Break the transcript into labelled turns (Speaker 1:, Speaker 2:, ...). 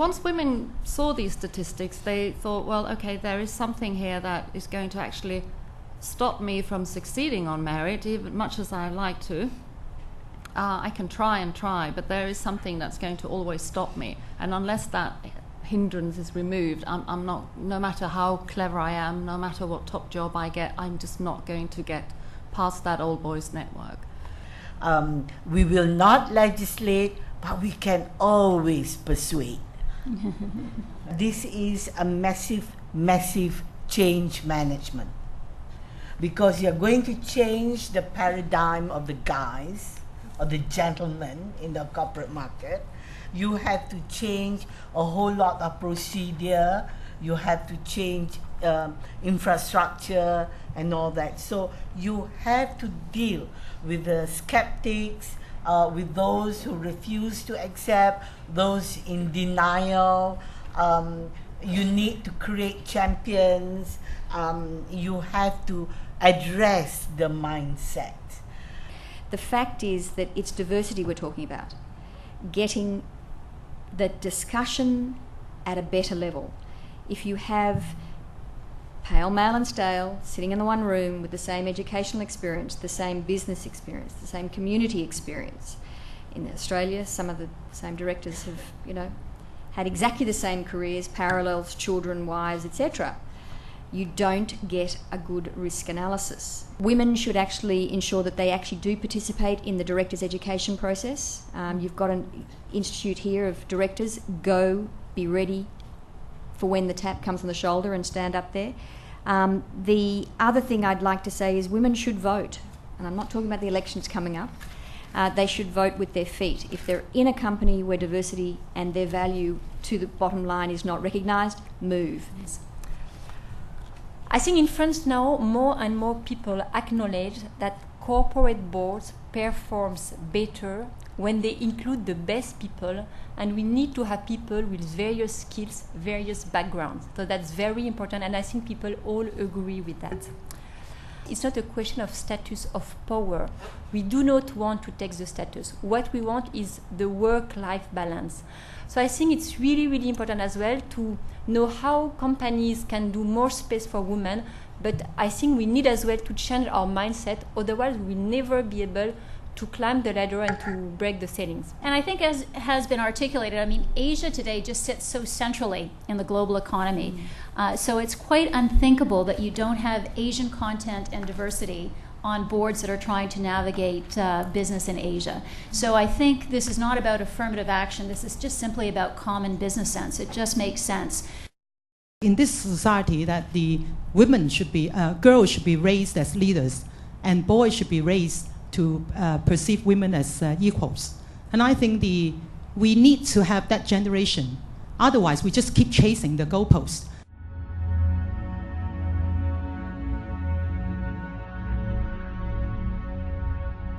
Speaker 1: once women saw these statistics, they thought, well, okay, there is something here that is going to actually stop me from succeeding on merit, even much as I like to. I can try and try, but there is something that's going to always stop me. And unless that hindrance is removed, I'm not, no matter how clever I am, no matter what top job I get, I'm just not going to get past that old boys network.
Speaker 2: We will not legislate, but we can always persuade. This is a massive, massive change management, because you're going to change the paradigm of the guys or the gentlemen in the corporate market. You have to change a whole lot of procedure. You have to change infrastructure and all that. So you have to deal with the skeptics, with those who refuse to accept, those in denial. You need to create champions. You have to address the mindset.
Speaker 3: The fact is that it's diversity we're talking about. Getting the discussion at a better level. If you have pale, male and stale sitting in the one room with the same educational experience, the same business experience, the same community experience. In Australia, some of the same directors have, had exactly the same careers, parallels, children, wives, etc. You don't get a good risk analysis. Women should actually ensure that they actually do participate in the director's education process. You've got an institute here of directors. Go, be ready for when the tap comes on the shoulder and stand up there. The other thing I'd like to say is women should vote. And I'm not talking about the elections coming up. They should vote with their feet. If they're in a company where diversity and their value to the bottom line is not recognised, move.
Speaker 4: I think in France now, more and more people acknowledge that corporate boards performs better when they include the best people, and we need to have people with various skills, various backgrounds. So that's very important, and I think people all agree with that. It's not a question of status of power. We do not want to take the status. What we want is the work-life balance. So I think it's really, really important as well to know how companies can do more space for women, but I think we need as well to change our mindset, otherwise we'll never be able to climb the ladder and to break the ceilings.
Speaker 5: And I think, as has been articulated, I mean, Asia today just sits so centrally in the global economy. So it's quite unthinkable that you don't have Asian content and diversity on boards that are trying to navigate business in Asia. So I think this is not about affirmative action. This is just simply about common business sense. It just makes sense.
Speaker 6: In this society, that the women should be, girls should be raised as leaders, and boys should be raised to perceive women as equals. And I think we need to have that generation. Otherwise, we just keep chasing the goalposts.